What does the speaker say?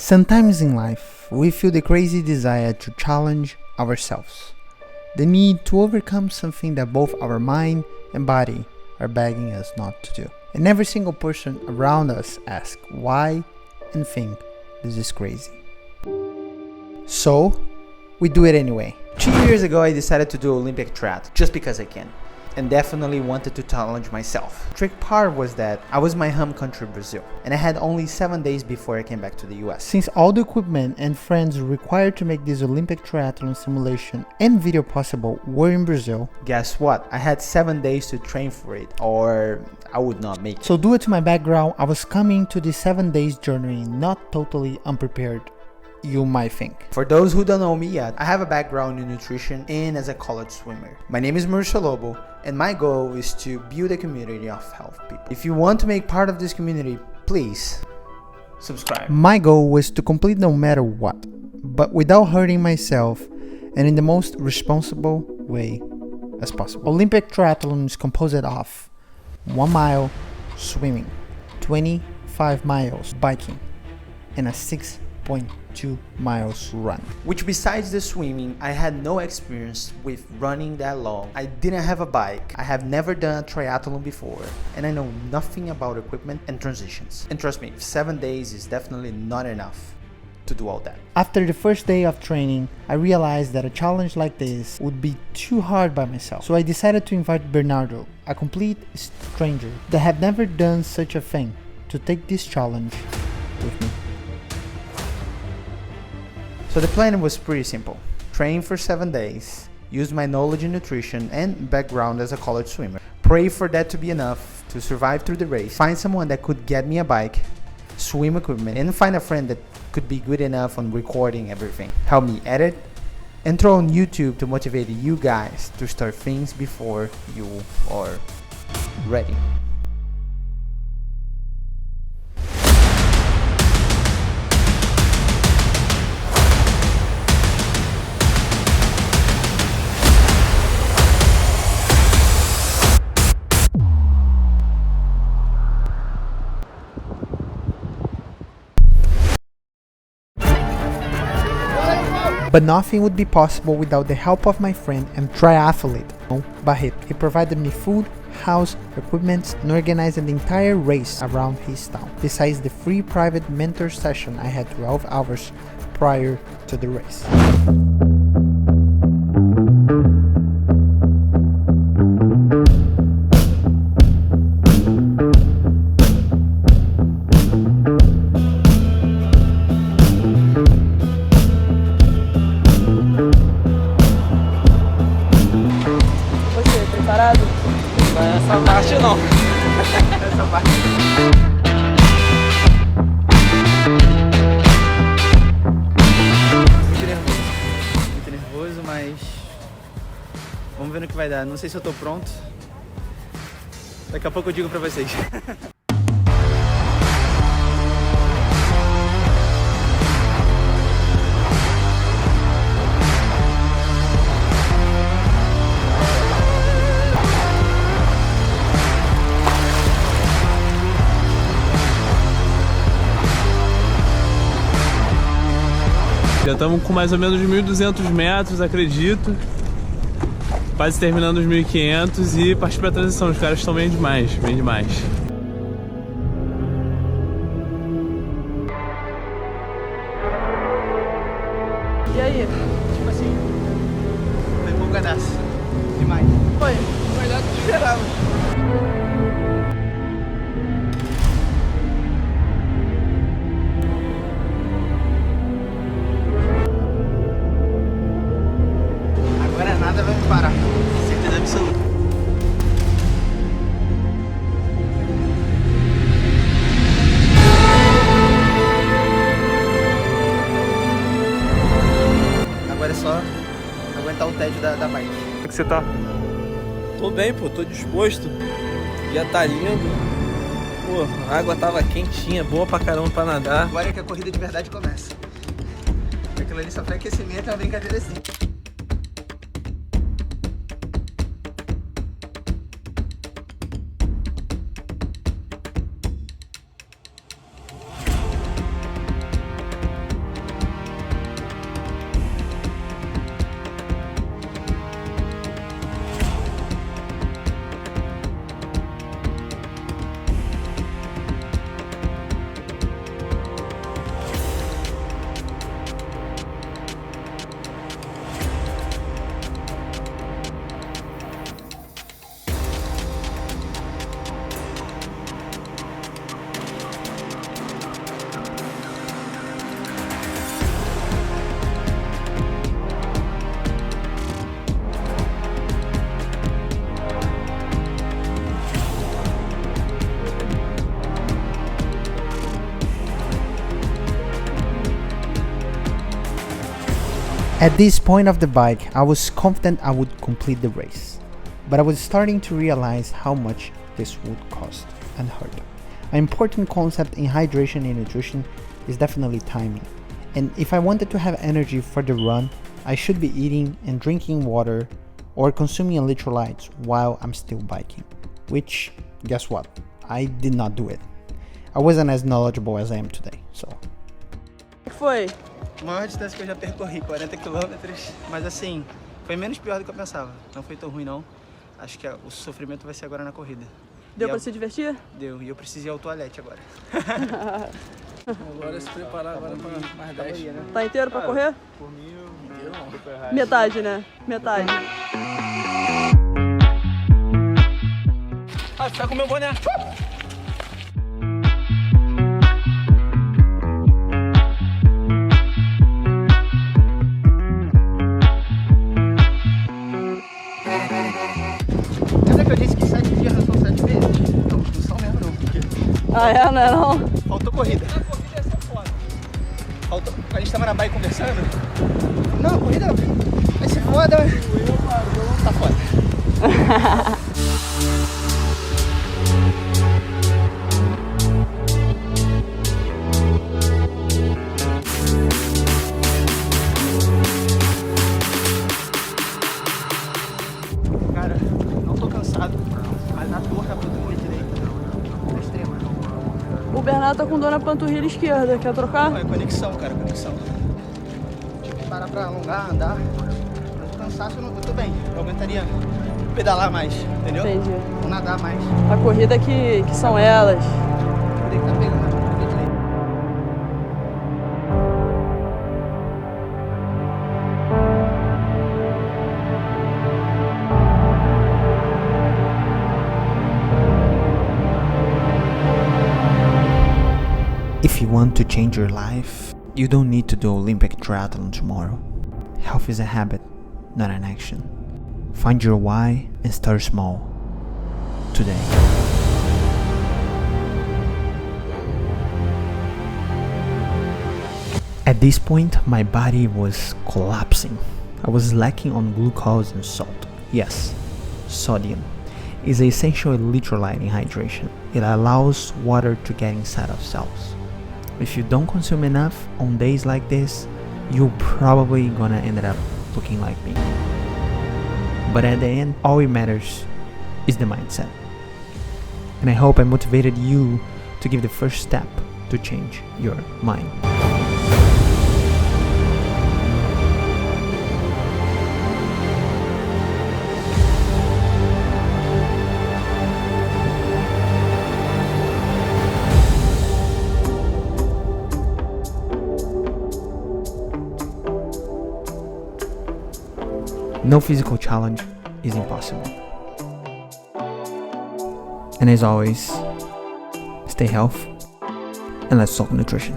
Sometimes in life, we feel the crazy desire to challenge ourselves. The need to overcome something that both our mind and body are begging us not to do. And every single person around us asks why and think this is crazy. So, we do it anyway. 2 years ago, I decided to do Olympic triathlon just because I can. And definitely wanted to challenge myself. Trick part was that I was my home country, Brazil, and I had only 7 days before I came back to the US. Since all the equipment and friends required to make this Olympic triathlon simulation and video possible were in Brazil, guess what? I had 7 days to train for it, or I would not make it. So due to my background, I was coming to this 7 days journey not totally unprepared, you might think. For those who don't know me yet, I have a background in nutrition and as a college swimmer. My name is Mauricio Lobo, and my goal is to build a community of health people. If you want to make part of this community, please subscribe. My goal was to complete no matter what, but without hurting myself and in the most responsible way as possible. Olympic triathlon is composed of 1 mile swimming, 25 miles biking, and a 6.2 miles run. Which besides the swimming, I had no experience with running that long. I didn't have a bike. I have never done a triathlon before, and I know nothing about equipment and transitions. And trust me, 7 days is definitely not enough to do all that. After the first day of training, I realized that a challenge like this would be too hard by myself. So I decided to invite Bernardo, a complete stranger that had never done such a thing, to take this challenge with me. So the plan was pretty simple. Train for 7 days, use my knowledge in nutrition and background as a college swimmer. Pray for that to be enough to survive through the race. Find someone that could get me a bike, swim equipment, and find a friend that could be good enough on recording everything. Help me edit and throw on YouTube to motivate you guys to start things before you are ready. But nothing would be possible without the help of my friend and triathlete, Barreto. He provided me food, house, equipment, and organized the entire race around his town. Besides the free private mentor session I had 12 hours prior to the race. Preparado? Essa parte não. Essa parte. Muito nervoso, mas vamos ver no que vai dar. Não sei se eu tô pronto. Daqui a pouco eu digo pra vocês. Já estamos com mais ou menos 1.200 metros, acredito. Quase terminando os 1.500 e partir para a transição. Os caras estão bem demais, bem demais. E aí? Tipo assim, foi empolgadaço. Demais. Foi? Melhor do que eu esperava. Agora nada vai me parar. Certeza absoluta. Agora é só aguentar o tédio da bike. Como é que você tá? Tô bem, pô, tô disposto. O dia tá lindo. Pô, a água tava quentinha, boa pra caramba pra nadar. Agora é que a corrida de verdade começa. Aquilo ali só foi aquecimento, é uma brincadeira assim. At this point of the bike, I was confident I would complete the race, but I was starting to realize how much this would cost and hurt. An important concept in hydration and nutrition is definitely timing, and if I wanted to have energy for the run, I should be eating and drinking water or consuming electrolytes while I'm still biking, which, guess what? I did not do it. I wasn't as knowledgeable as I am today, so... O que foi? A maior distância que eu já percorri, 40 km, mas assim, foi menos pior do que eu pensava. Não foi tão ruim não. Acho que o sofrimento vai ser agora na corrida. Deu pra se divertir? Deu, e eu preciso ir ao toalete agora. Agora se preparar agora pra mais 10. Tá inteiro pra correr? Por mim, Metade, né? Metade. Ah, ficar com o meu boné. Lembra que eu disse que 7 dias não são 7 vezes? Não, não são mesmo não, porque Ah, é? Não é não? Faltou corrida. A corrida ia ser foda. Faltou. A gente tava na bike conversando. Não, a corrida vai ser foda. Tá foda. Cara, não tô cansado, mas a dor tá panturrilha direita. É extrema. O Bernardo tá com dor na panturrilha esquerda. Quer trocar? Não, é conexão, cara, conexão. Tive que parar pra alongar, andar. Mas o cansaço eu tô bem. Eu aguentaria pedalar mais, entendeu? Entendi. Ou nadar mais. A corrida que são elas. Vou ter que tá pegando a panturrilha direita. If you want to change your life, you don't need to do Olympic triathlon tomorrow. Health is a habit, not an action. Find your why and start small. Today. At this point, my body was collapsing. I was lacking on glucose and salt. Yes, sodium is an essential electrolyte in hydration. It allows water to get inside of cells. If you don't consume enough on days like this, you're probably gonna end up looking like me. But at the end, all it matters is the mindset. And I hope I motivated you to give the first step to change your mind. No physical challenge is impossible. And as always, stay healthy and let's talk nutrition.